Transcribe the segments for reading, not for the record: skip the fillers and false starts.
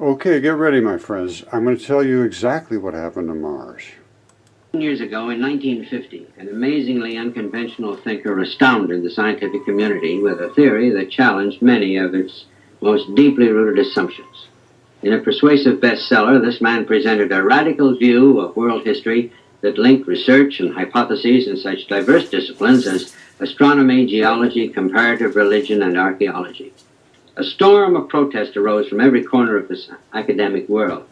Okay, get ready, my friends. I'm going to tell you exactly what happened to Mars. Years ago, in 1950, an amazingly unconventional thinker astounded the scientific community with a theory that challenged many of its most deeply rooted assumptions. In a persuasive bestseller, this man presented a radical view of world history that linked research and hypotheses in such diverse disciplines as astronomy, geology, comparative religion, and archaeology. A storm of protest arose from every corner of this academic world,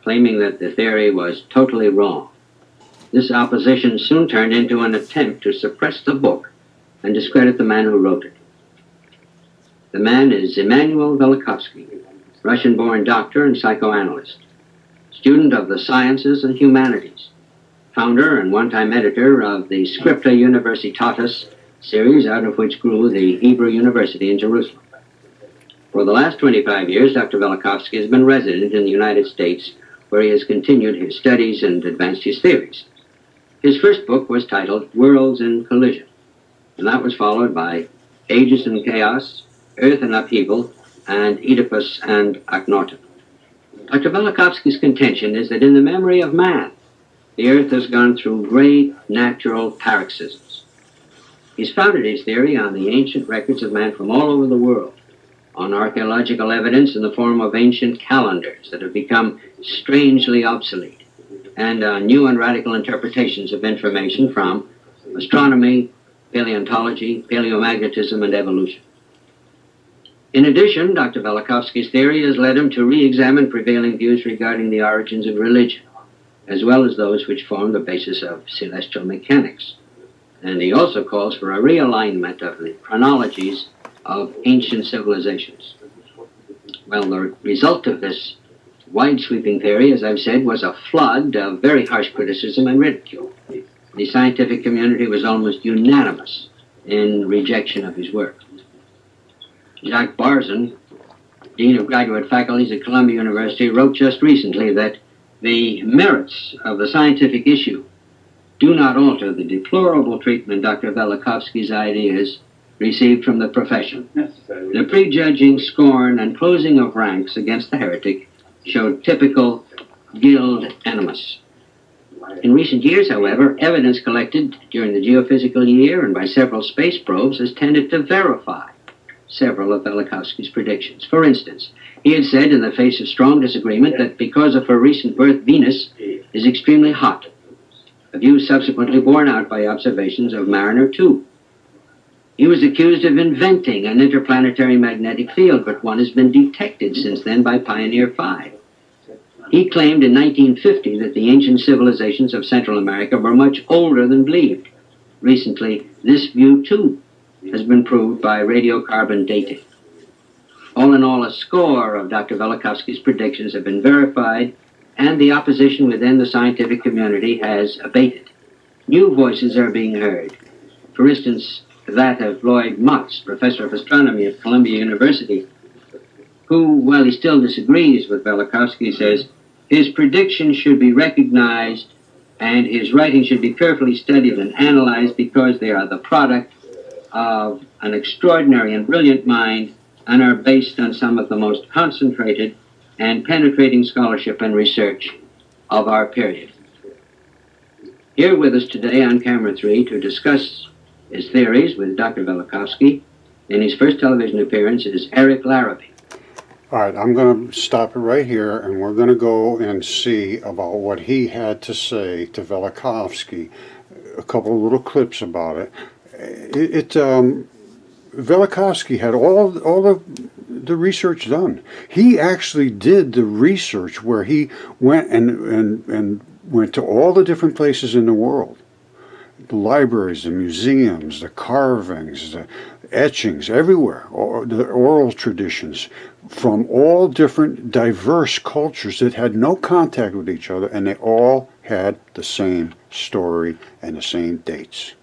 claiming that the theory was totally wrong. This opposition soon turned into an attempt to suppress the book and discredit the man who wrote it. The man is Immanuel Velikovsky, Russian-born doctor and psychoanalyst, student of the sciences and humanities, founder and one-time editor of the Scripta Universitatis series, out of which grew the Hebrew University in Jerusalem. For the last 25 years, Dr. Velikovsky has been resident in the United States, where he has continued his studies and advanced his theories. His first book was titled Worlds in Collision, and that was followed by Ages in Chaos, Earth in Upheaval, and Oedipus and Akhenaten. Dr. Velikovsky's contention is that in the memory of man, the Earth has gone through great natural paroxysms. He's founded his theory on the ancient records of man from all over the world, on archaeological evidence in the form of ancient calendars that have become strangely obsolete, and on new and radical interpretations of information from astronomy, paleontology, paleomagnetism, and evolution. In addition, Dr. Velikovsky's theory has led him to re-examine prevailing views regarding the origins of religion, as well as those which form the basis of celestial mechanics. And he also calls for a realignment of the chronologies of ancient civilizations. Well, the result of this wide-sweeping theory, as I've said, was a flood of very harsh criticism and ridicule. The scientific community was almost unanimous in rejection of his work. Jacques Barzun, Dean of Graduate Faculties at Columbia University, wrote just recently that the merits of the scientific issue do not alter the deplorable treatment Dr. Velikovsky's ideas received from the profession. The prejudging scorn and closing of ranks against the heretic showed typical guild animus. In recent years, however, evidence collected during the geophysical year and by several space probes has tended to verify several of Velikovsky's predictions. For instance, he had said in the face of strong disagreement that because of her recent birth, Venus is extremely hot, a view subsequently borne out by observations of Mariner 2. He was accused of inventing an interplanetary magnetic field, but one has been detected since then by Pioneer 5. He claimed in 1950 that the ancient civilizations of Central America were much older than believed. Recently, this view, too, has been proved by radiocarbon dating. All in all, a score of Dr. Velikovsky's predictions have been verified, and the opposition within the scientific community has abated. New voices are being heard. For instance, that of Lloyd Motz, professor of astronomy at Columbia University, who, while he still disagrees with Velikovsky, says his predictions should be recognized and his writings should be carefully studied and analyzed because they are the product of an extraordinary and brilliant mind and are based on some of the most concentrated and penetrating scholarship and research of our period. Here with us today on Camera 3 to discuss his theories with Dr. Velikovsky in his first television appearance is Eric Larrabee. All right, I'm going to stop it right here, and we're going to go and see about what he had to say to Velikovsky. A couple of little clips about it. Velikovsky had all the research done. He actually did the research where he went and went to all the different places in the world. The libraries, the museums, the carvings, the etchings, everywhere, the oral traditions from all different diverse cultures that had no contact with each other, and they all had the same story and the same dates.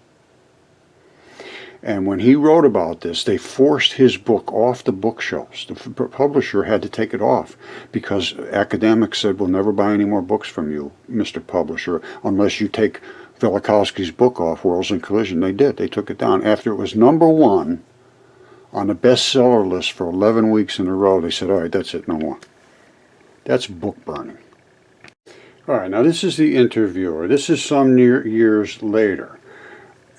And when he wrote about this, they forced his book off the bookshelves. The publisher had to take it off because academics said, we'll never buy any more books from you, Mr. Publisher, unless you take Velikovsky's book off, Worlds in Collision. They did. They took it down. After it was #1 on the bestseller list for 11 weeks in a row, they said, all right, that's it, no more. That's book burning. All right, now this is the interviewer. This is some years later.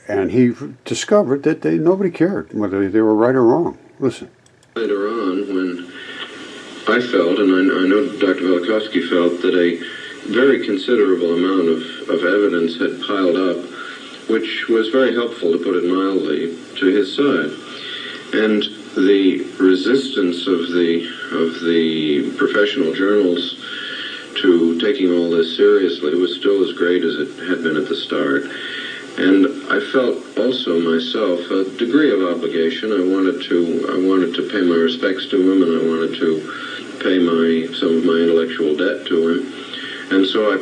And he discovered that nobody cared whether they were right or wrong. Listen. Later on, when I felt, and I know Dr. Velikovsky felt, that a very considerable amount of evidence had piled up, which was very helpful, to put it mildly, to his side. And the resistance of the professional journals to taking all this seriously was still as great as it had been at the start. And I felt also myself a degree of obligation. I wanted to pay my respects to him, and I wanted to pay some of my intellectual debt to him. And so I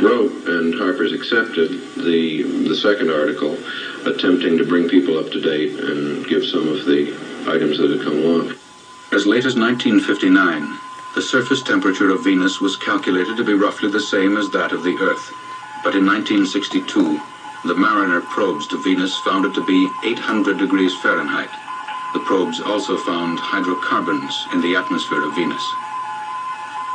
wrote, and Harper's accepted, the second article, attempting to bring people up to date and give some of the items that had come along. As late as 1959, the surface temperature of Venus was calculated to be roughly the same as that of the Earth. But in 1962, the Mariner probes to Venus found it to be 800 degrees Fahrenheit. The probes also found hydrocarbons in the atmosphere of Venus.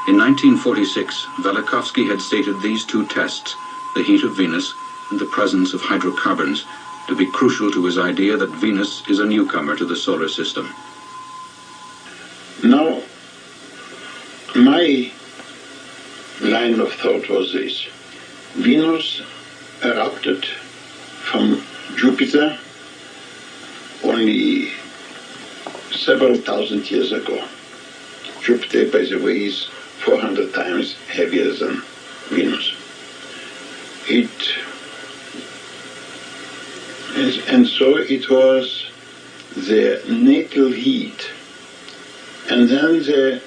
In 1946, Velikovsky had stated these two tests, the heat of Venus and the presence of hydrocarbons, to be crucial to his idea that Venus is a newcomer to the solar system. Now, my line of thought was this. Venus erupted from Jupiter only several thousand years ago. Jupiter, by the way, is 400 times heavier than Venus. And so it was the natal heat, and then the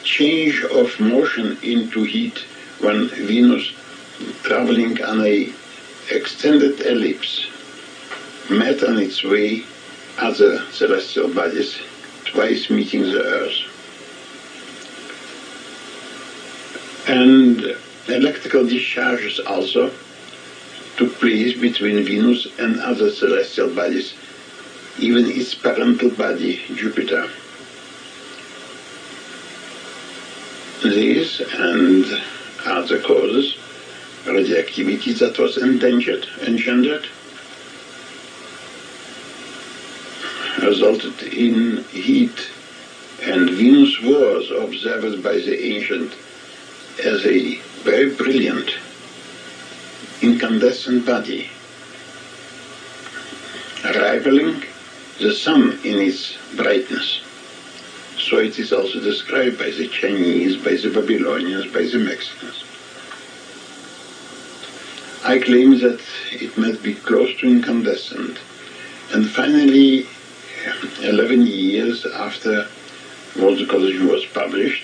change of motion into heat when Venus, traveling on a extended ellipse, met on its way other celestial bodies, twice meeting the Earth. And electrical discharges also took place between Venus and other celestial bodies, even its parental body, Jupiter. These and other causes, radioactivity that was engendered, resulted in heat, and Venus was observed by the ancient as a very brilliant incandescent body, rivaling the sun in its brightness. So it is also described by the Chinese, by the Babylonians, by the Mexicans. I claim that it must be close to incandescent. And finally, 11 years after World's Ecology was published,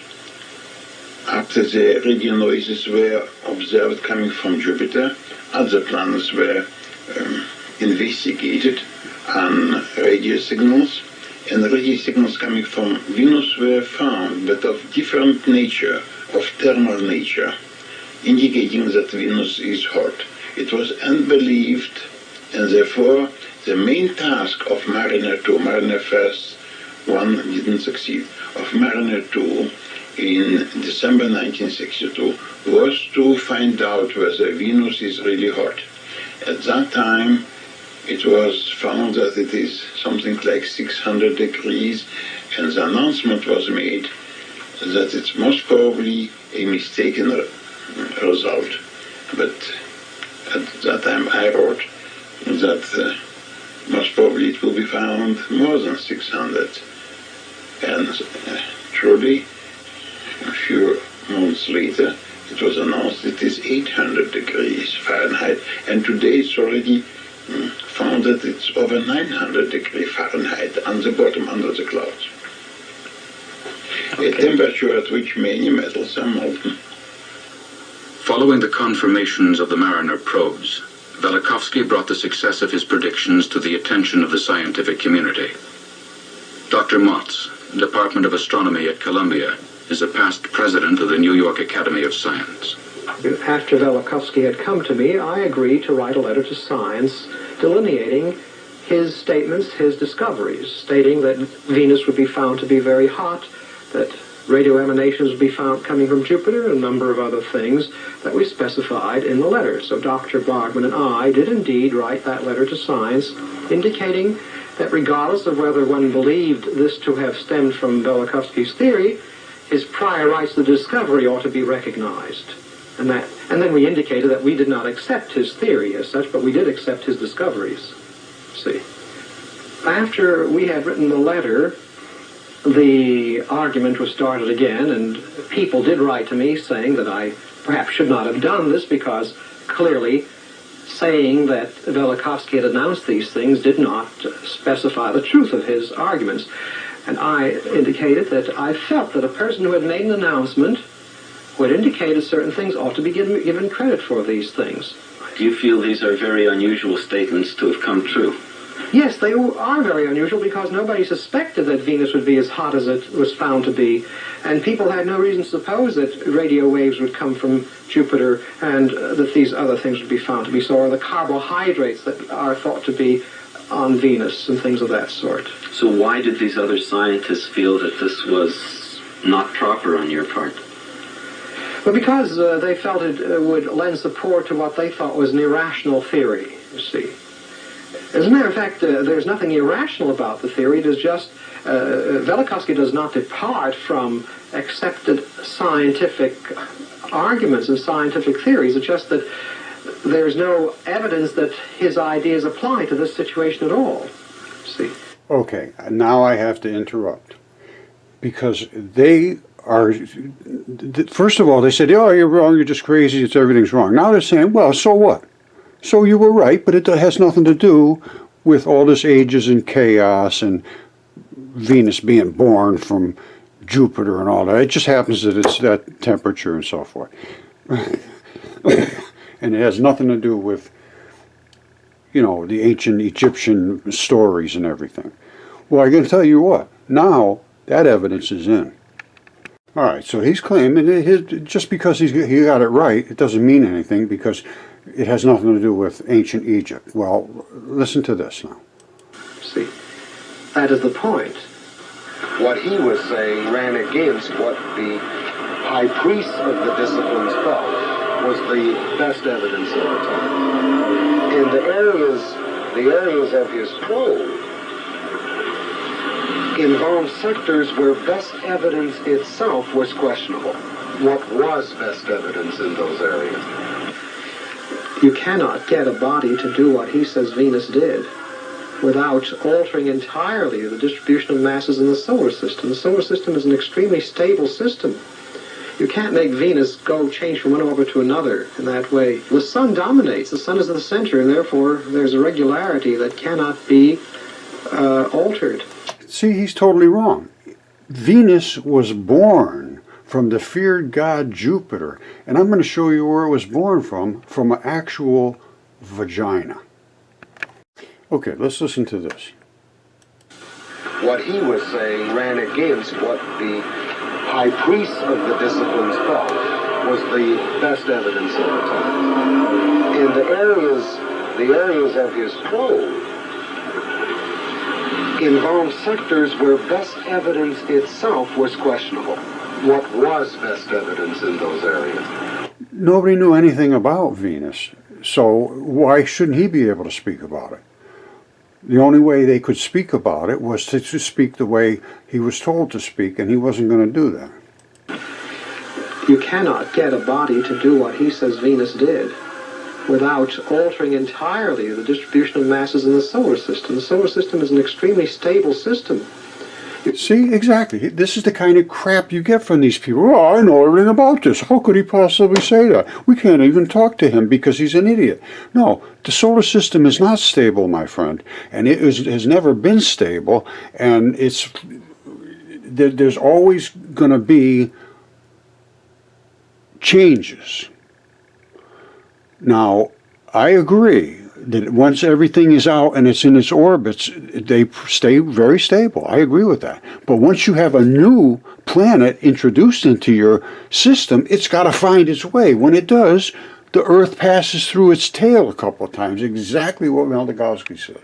after the radio noises were observed coming from Jupiter, other planets were investigated on radio signals, and radio signals coming from Venus were found, but of different nature, of thermal nature, indicating that Venus is hot. It was unbelieved, and therefore the main task of Mariner 2, Mariner first one didn't succeed, of Mariner 2 in December 1962 was to find out whether Venus is really hot. At that time, it was found that it is something like 600 degrees, and the announcement was made that it's most probably a mistaken result. But at that time I wrote that most probably it will be found more than 600. And truly, a few months later, it was announced it is 800 degrees Fahrenheit, and today it's already found that it's over 900 degrees Fahrenheit on the bottom under the clouds. Okay. A temperature at which many metals are molten. Following the confirmations of the Mariner probes, Velikovsky brought the success of his predictions to the attention of the scientific community. Dr. Motz, Department of Astronomy at Columbia, is a past president of the New York Academy of Science. After Velikovsky had come to me, I agreed to write a letter to Science delineating his statements, his discoveries, stating that Venus would be found to be very hot, that radio emanations would be found coming from Jupiter, and a number of other things that we specified in the letter. So Dr. Bogman and I did indeed write that letter to Science, indicating that regardless of whether one believed this to have stemmed from Velikovsky's theory, his prior rights to discovery ought to be recognized. And then we indicated that we did not accept his theory as such, but we did accept his discoveries. See, after we had written the letter, the argument was started again, and people did write to me saying that I perhaps should not have done this because clearly saying that Velikovsky had announced these things did not specify the truth of his arguments. And I indicated that I felt that a person who had made an announcement who had indicated certain things ought to be given credit for these things. Do you feel these are very unusual statements to have come true? Yes, they are very unusual because nobody suspected that Venus would be as hot as it was found to be. And people had no reason to suppose that radio waves would come from Jupiter and that these other things would be found to be so, or the carbohydrates that are thought to be on Venus and things of that sort. So why did these other scientists feel that this was not proper on your part? Well, because they felt it would lend support to what they thought was an irrational theory, you see. As a matter of fact, there's nothing irrational about the theory. It is just, Velikovsky does not depart from accepted scientific arguments and scientific theories. It's just that there's no evidence that his ideas apply to this situation at all. See? Okay, now I have to interrupt. Because they are, first of all, they said, oh, you're wrong, you're just crazy, everything's wrong. Now they're saying, well, so what? So you were right, but it has nothing to do with all this ages and chaos and Venus being born from Jupiter and all that. It just happens that it's that temperature and so forth. And it has nothing to do with, you know, the ancient Egyptian stories and everything. Well, I can tell you what, now that evidence is in. All right, so he's claiming just because he got it right, it doesn't mean anything because it has nothing to do with ancient Egypt. Well, listen to this now. See, that is the point. What he was saying ran against what the high priest of the disciplines felt was the best evidence of the time. In the areas of his probe involved sectors where best evidence itself was questionable. What was best evidence in those areas? You cannot get a body to do what he says Venus did without altering entirely the distribution of masses in the solar system. The solar system is an extremely stable system. You can't make Venus change from one orbit to another in that way. The sun dominates. The sun is at the center, and therefore there's a regularity that cannot be altered. See, he's totally wrong. Venus was born from the feared god Jupiter, and I'm going to show you where it was born from an actual vagina. Okay, let's listen to this. What he was saying ran against what the high priest of the disciplines felt was the best evidence of the time. In the areas of his probe involved sectors where best evidence itself was questionable. What was best evidence in those areas? Nobody knew anything about Venus, so why shouldn't he be able to speak about it? The only way they could speak about it was to speak the way he was told to speak, and he wasn't going to do that. You cannot get a body to do what he says Venus did without altering entirely the distribution of masses in the solar system. The solar system is an extremely stable system. See, exactly. This is the kind of crap you get from these people. Oh, I know everything about this. How could he possibly say that? We can't even talk to him because he's an idiot. No, the solar system is not stable, my friend, and it has never been stable, and there's always going to be changes. Now, I agree that once everything is out and it's in its orbits, they stay very stable. I agree with that. But once you have a new planet introduced into your system, it's got to find its way. When it does, the Earth passes through its tail a couple of times, exactly what Velikovsky said.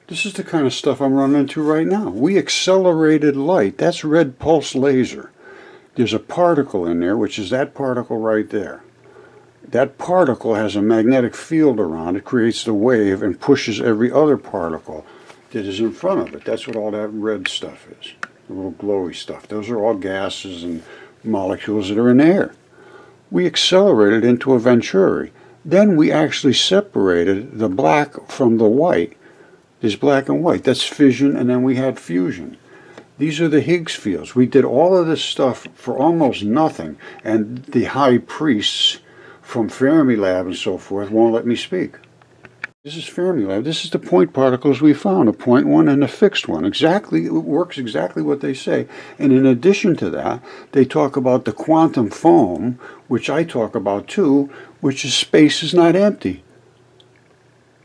This is the kind of stuff I'm running into right now. We accelerated light. That's red pulse laser. There's a particle in there, which is that particle right there. That particle has a magnetic field around it, creates the wave, and pushes every other particle that is in front of it. That's what all that red stuff is, the little glowy stuff. Those are all gases and molecules that are in the air. We accelerated into a venturi. Then we actually separated the black from the white. There's black and white. That's fission, and then we had fusion. These are the Higgs fields. We did all of this stuff for almost nothing, and the high priests from Fermilab and so forth won't let me speak. This is Fermilab. This is the point particles we found, a point one and a fixed one. Exactly, it works exactly what they say. And in addition to that, they talk about the quantum foam, which I talk about too, which is space is not empty.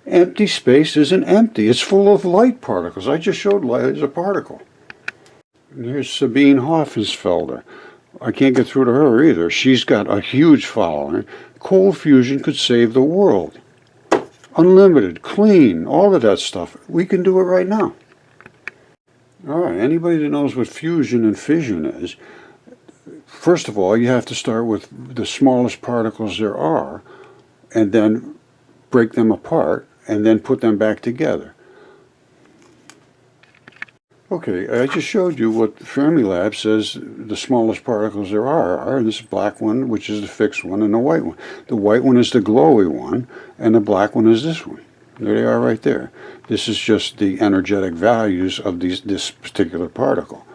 Empty space isn't empty. It's full of light particles. I just showed light as a particle. And here's Sabine Hoffensfelder. I can't get through to her either. She's got a huge following. Cold fusion could save the world. Unlimited, clean, all of that stuff. We can do it right now. All right, anybody that knows what fusion and fission is, first of all, you have to start with the smallest particles there are, and then break them apart, and then put them back together. Okay, I just showed you what Fermilab says the smallest particles there are this black one, which is the fixed one, and the white one. The white one is the glowy one, and the black one is this one. There they are right there. This is just the energetic values of this particular particle.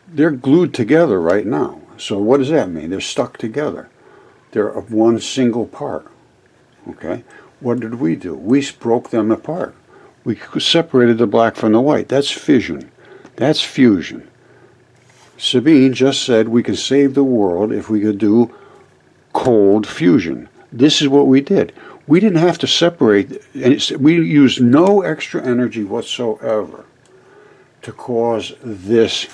They're glued together right now. So what does that mean? They're stuck together. They're of one single part. Okay? What did we do? We broke them apart. We separated the black from the white. That's fission. That's fusion. Sabine just said we could save the world if we could do cold fusion. This is what we did. We didn't have to separate, and we used no extra energy whatsoever to cause this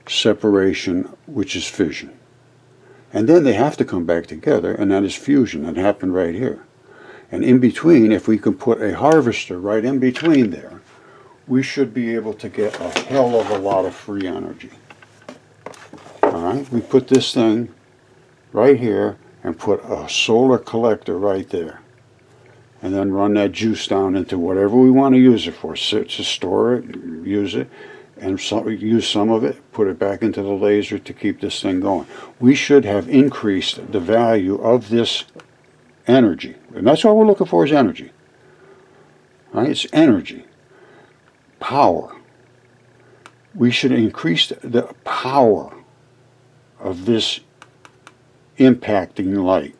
separation, which is fission. And then they have to come back together, and that is fusion. That happened right here. And in between, if we could put a harvester right in between there, we should be able to get a hell of a lot of free energy. All right, we put this thing right here and put a solar collector right there. And then run that juice down into whatever we want to use it for. To store it, use it, and use some of it, put it back into the laser to keep this thing going. We should have increased the value of this energy. And that's all we're looking for is energy. All right, it's energy. Power. We should increase the power of this impacting light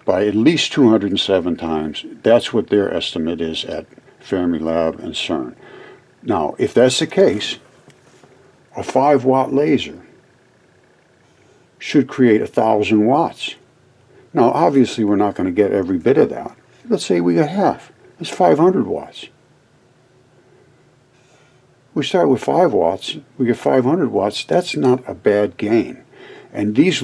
by at least 207 times. That's what their estimate is at Fermilab and CERN. Now, if that's the case, a 5-watt laser should create 1,000 watts. Now, obviously, we're not going to get every bit of that. Let's say we got half. That's 500 watts. We start with 5 watts, we get 500 watts. That's not a bad gain. And these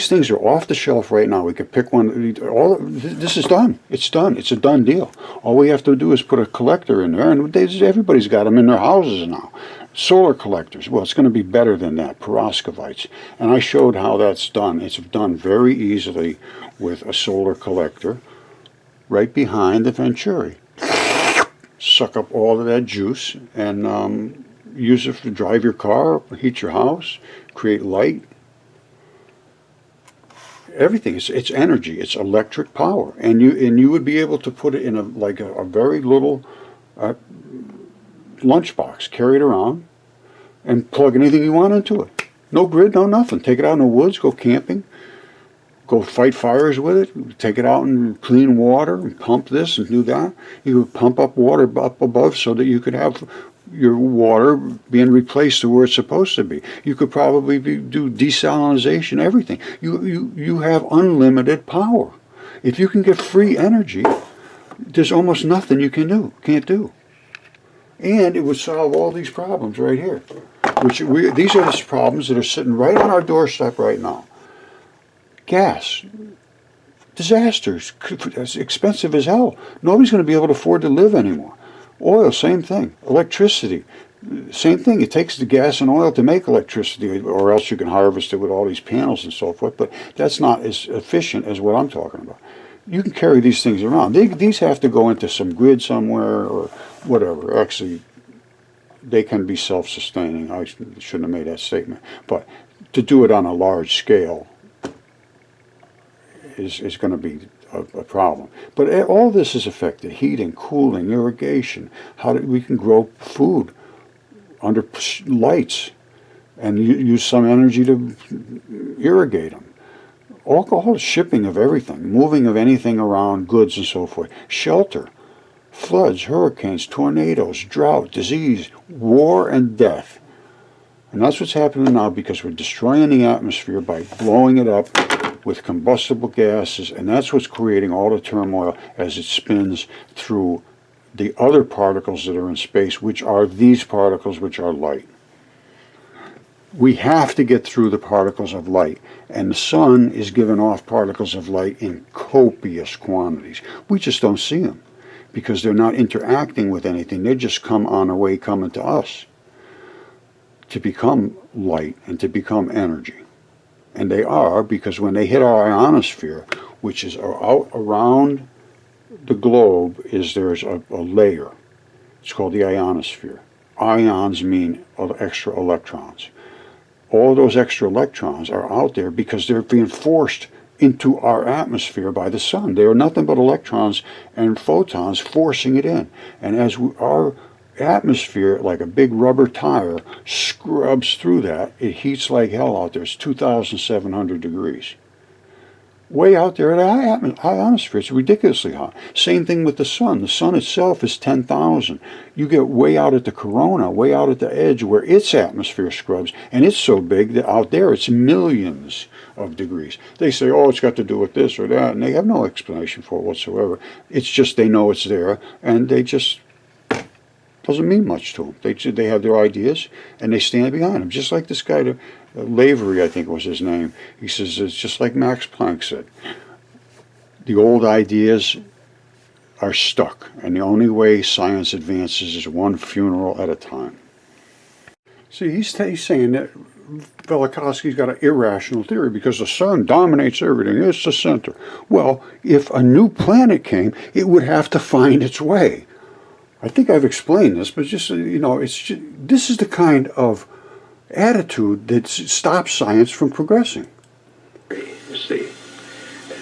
things are off the shelf right now. We could pick one. This is done. It's done. It's a done deal. All we have to do is put a collector in there, and everybody's got them in their houses now. Solar collectors. Well, it's going to be better than that, perovskites. And I showed how that's done. It's done very easily with a solar collector right behind the venturi. Suck up all of that juice and use it to drive your car, heat your house, create light. Everything. It's energy. It's electric power, and you would be able to put it in a very little lunchbox, carry it around, and plug anything you want into it. No grid, no nothing. Take it out in the woods, go camping, go fight fires with it, take it out and clean water and pump this and do that. You would pump up water up above so that you could have your water being replaced to where it's supposed to be. You could probably do desalinization, everything. You have unlimited power. If you can get free energy, there's almost nothing you can't do. And it would solve all these problems right here. These are the problems that are sitting right on our doorstep right now. Gas. Disasters. It's expensive as hell. Nobody's going to be able to afford to live anymore. Oil, same thing. Electricity, same thing. It takes the gas and oil to make electricity, or else you can harvest it with all these panels and so forth, but that's not as efficient as what I'm talking about. You can carry these things around. These have to go into some grid somewhere or whatever. Actually, they can be self-sustaining. I shouldn't have made that statement. But to do it on a large scale is going to be a problem. But all this is affected. Heating, cooling, irrigation, how we can grow food under lights and use some energy to irrigate them. All shipping of everything, moving of anything around, goods and so forth. Shelter, floods, hurricanes, tornadoes, drought, disease, war, and death. And that's what's happening now because we're destroying the atmosphere by blowing it up with combustible gases, and that's what's creating all the turmoil as it spins through the other particles that are in space, which are these particles, which are light. We have to get through the particles of light, and the sun is giving off particles of light in copious quantities. We just don't see them because they're not interacting with anything. They just come on their way coming to us to become light and to become energy. And they are, because when they hit our ionosphere, which is out around the globe, there's a layer. It's called the ionosphere. Ions mean extra electrons. All those extra electrons are out there because they're being forced into our atmosphere by the sun. They are nothing but electrons and photons forcing it in. And as our atmosphere, like a big rubber tire, scrubs through that, it heats like hell out there. It's 2,700 degrees. Way out there at the ionosphere, it's ridiculously hot. Same thing with the sun. The sun itself is 10,000. You get way out at the corona, way out at the edge where its atmosphere scrubs, and it's so big that out there it's millions of degrees. They say, oh, it's got to do with this or that, and they have no explanation for it whatsoever. It's just they know it's there, and they just doesn't mean much to them. They have their ideas, and they stand behind them. Just like this guy, Lavery, I think was his name. He says, it's just like Max Planck said. The old ideas are stuck, and the only way science advances is one funeral at a time. See, he's saying that Velikovsky's got an irrational theory because the sun dominates everything. It's the center. Well, if a new planet came, it would have to find its way. I think I've explained this, but just, this is the kind of attitude that stops science from progressing. You see.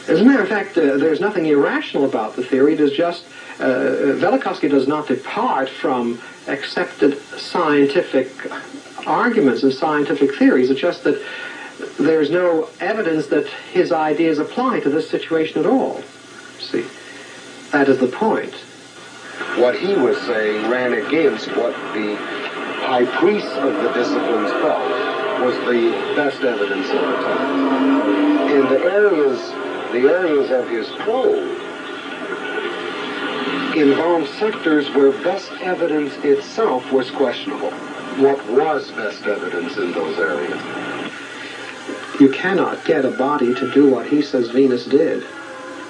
As a matter of fact, there's nothing irrational about the theory. It is just, Velikovsky does not depart from accepted scientific arguments and scientific theories. It's just that there's no evidence that his ideas apply to this situation at all. See, that is the point. What he was saying ran against what the high priests of the disciplines felt was the best evidence of the time. In the areas of his probe involved sectors where best evidence itself was questionable. What was best evidence in those areas? You cannot get a body to do what he says Venus did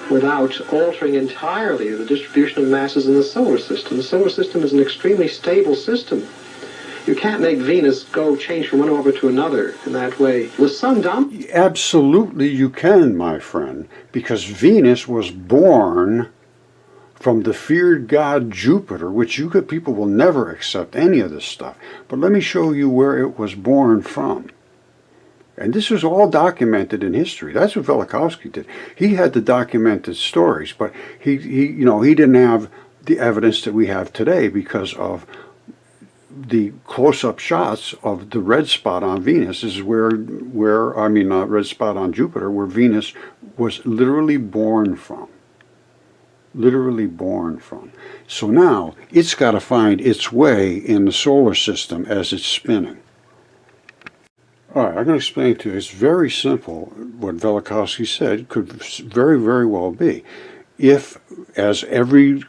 without altering entirely the distribution of masses in the solar system. The solar system is an extremely stable system. You can't make Venus change from one orbit to another in that way. The sun dominates. Absolutely you can, my friend, because Venus was born from the feared god Jupiter, which people will never accept any of this stuff. But let me show you where it was born from. And this is all documented in history. That's what Velikovsky did. He had the documented stories, but he didn't have the evidence that we have today because of the close-up shots of the red spot on Venus. This is red spot on Jupiter, where Venus was literally born from. Literally born from. So now it's got to find its way in the solar system as it's spinning. All right, I'm going to explain to you. It's very simple. What Velikovsky said could very, very well be. If, as every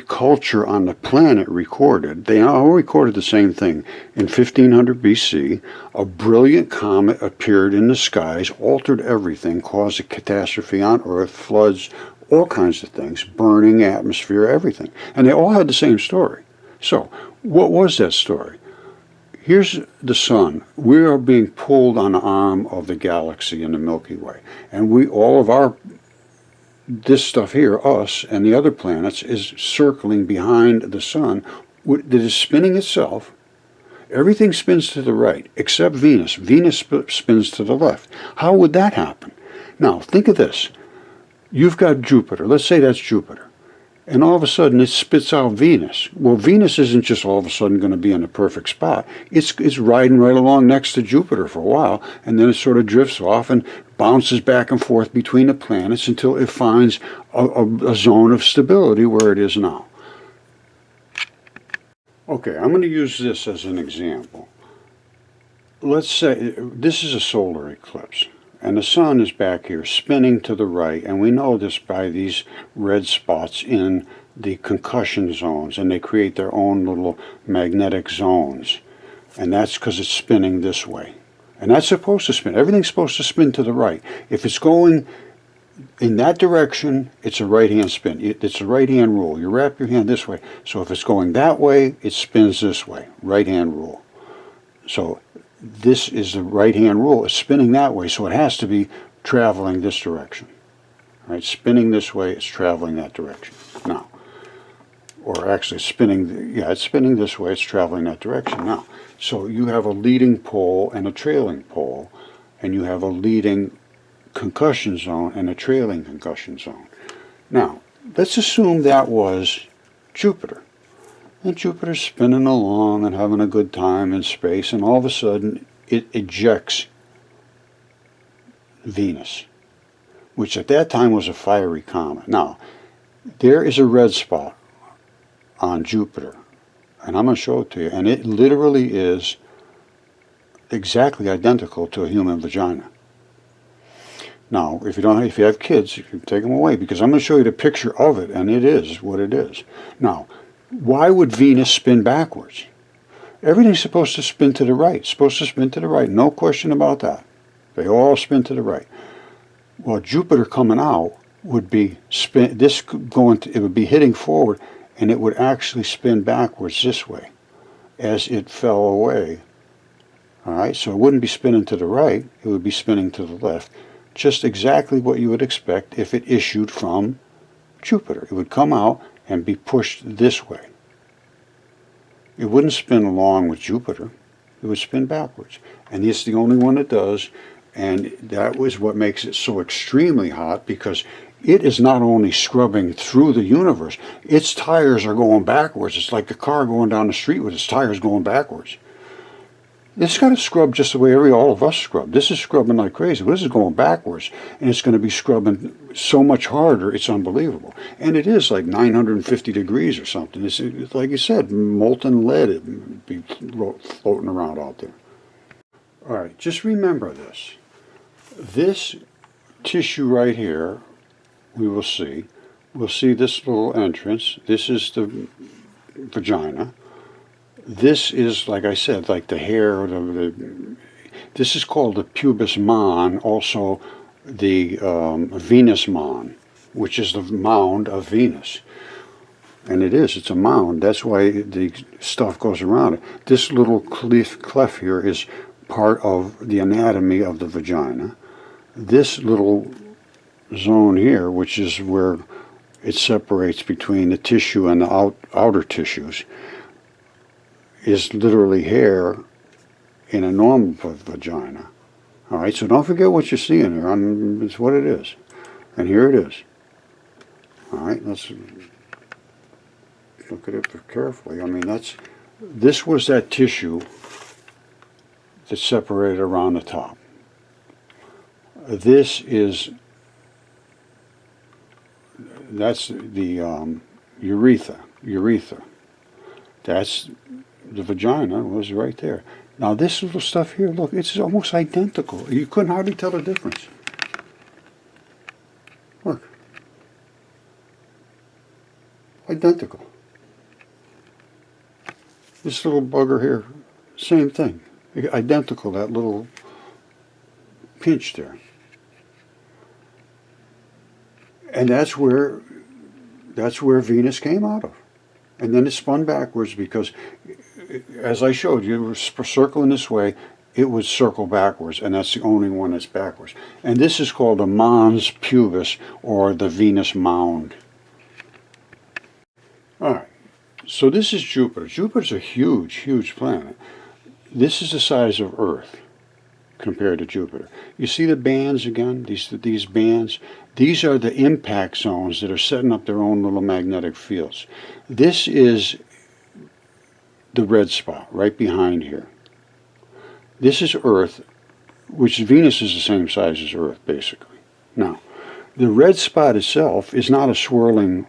culture on the planet recorded, they all recorded the same thing. In 1500 BC, a brilliant comet appeared in the skies, altered everything, caused a catastrophe on Earth, floods, all kinds of things, burning, atmosphere, everything. And they all had the same story. So, what was that story? Here's the sun. We are being pulled on the arm of the galaxy in the Milky Way. And this stuff here, us and the other planets, is circling behind the sun that is spinning itself. Everything spins to the right except Venus. Venus spins to the left. How would that happen? Now, think of this. You've got Jupiter. Let's say that's Jupiter. And all of a sudden it spits out Venus. Well, Venus isn't just all of a sudden going to be in the perfect spot. It's riding right along next to Jupiter for a while, and then it sort of drifts off and bounces back and forth between the planets until it finds a zone of stability where it is now. Okay, I'm going to use this as an example. Let's say this is a solar eclipse. And the sun is back here spinning to the right, and we know this by these red spots in the concussion zones, and they create their own little magnetic zones. And that's because it's spinning this way. And that's supposed to spin. Everything's supposed to spin to the right. If it's going in that direction, it's a right-hand spin. It's a right-hand rule. You wrap your hand this way. So if it's going that way, it spins this way. Right-hand rule. So this is the right-hand rule. It's spinning that way, so it has to be traveling this direction. Right? Spinning this way, it's traveling that direction. Now, or actually it's spinning this way, it's traveling that direction. Now, so you have a leading pole and a trailing pole, and you have a leading concussion zone and a trailing concussion zone. Now, let's assume that was Jupiter. And Jupiter's spinning along and having a good time in space, and all of a sudden it ejects Venus, which at that time was a fiery comet. Now, there is a red spot on Jupiter, and I'm going to show it to you, and it literally is exactly identical to a human vagina. Now, if you have kids, you can take them away, because I'm going to show you the picture of it, and it is what it is. Now, why would Venus spin backwards? Everything's supposed to spin to the right. It's supposed to spin to the right. No question about that. They all spin to the right. Well, Jupiter coming out would be it would be hitting forward, and it would actually spin backwards this way as it fell away. All right, so it wouldn't be spinning to the right. It would be spinning to the left. Just exactly what you would expect if it issued from Jupiter. It would come out and be pushed this way. It wouldn't spin along with Jupiter. It would spin backwards. And it's the only one that does, and that was what makes it so extremely hot, because it is not only scrubbing through the universe, its tires are going backwards. It's like a car going down the street with its tires going backwards. It's got to scrub just the way all of us scrub. This is scrubbing like crazy. But this is going backwards, and it's going to be scrubbing so much harder, it's unbelievable. And it is like 950 degrees or something. It's like you said, molten lead. It would be floating around out there. All right, just remember this. This tissue right here, we'll see this little entrance. This is the vagina. This is, like I said, like the hair. This is called the pubis mon, also the Venus mon, which is the mound of Venus. And it's a mound. That's why the stuff goes around it. This little cleft here is part of the anatomy of the vagina. This little zone here, which is where it separates between the tissue and the outer tissues, is literally hair in a normal vagina. All right, so don't forget what you're seeing here. It's what it is. And here it is. All right, let's look at it carefully. I mean, this was that tissue that separated around the top. That's the urethra. That's the vagina was right there. Now this little stuff here, look, it's almost identical. You couldn't hardly tell the difference. Look. Identical. This little bugger here, same thing. Identical, that little pinch there. And that's where Venus came out of. And then it spun backwards because, as I showed you, it was circling this way, it would circle backwards, and that's the only one that's backwards. And this is called a mons pubis, or the Venus mound. All right, so this is Jupiter. Jupiter's a huge, huge planet. This is the size of Earth compared to Jupiter. You see the bands again? These bands? These are the impact zones that are setting up their own little magnetic fields. This is the red spot right behind here. This is Earth, which Venus is the same size as Earth, basically. Now, the red spot itself is not a swirling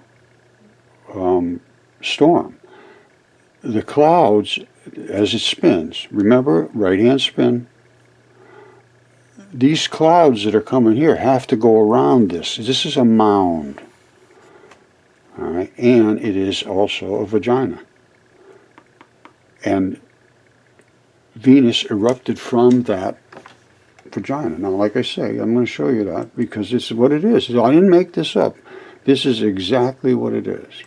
storm. The clouds, as it spins, remember, right-hand spin, these clouds that are coming here have to go around this. This is a mound. All right, and it is also a vagina. And Venus erupted from that vagina. Now, like I say, I'm going to show you that because this is what it is. I didn't make this up. This is exactly what it is.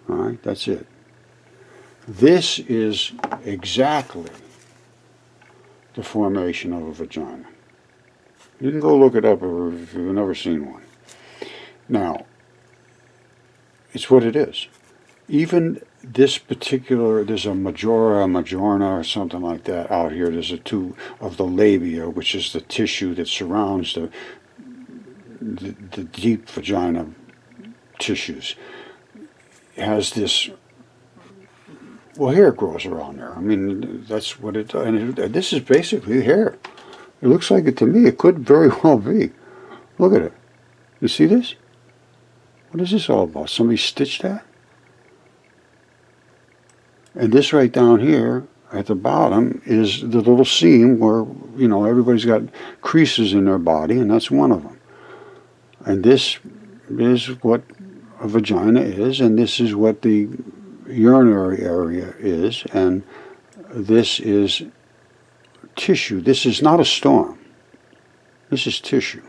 All right, that's it. This is exactly the formation of a vagina. You can go look it up if you've never seen one. Now, it's what it is. Even this particular, there's a majorna, or something like that out here. There's a two of the labia, which is the tissue that surrounds the deep vagina tissues. It has this, well, hair grows around there. I mean, that's what it does. And this is basically hair. It looks like it to me. It could very well be. Look at it. You see this? What is this all about? Somebody stitched that? And this right down here at the bottom is the little seam where, you know, everybody's got creases in their body, and that's one of them. And this is what a vagina is, and this is what the urinary area is, and this is tissue. This is not a storm. This is tissue.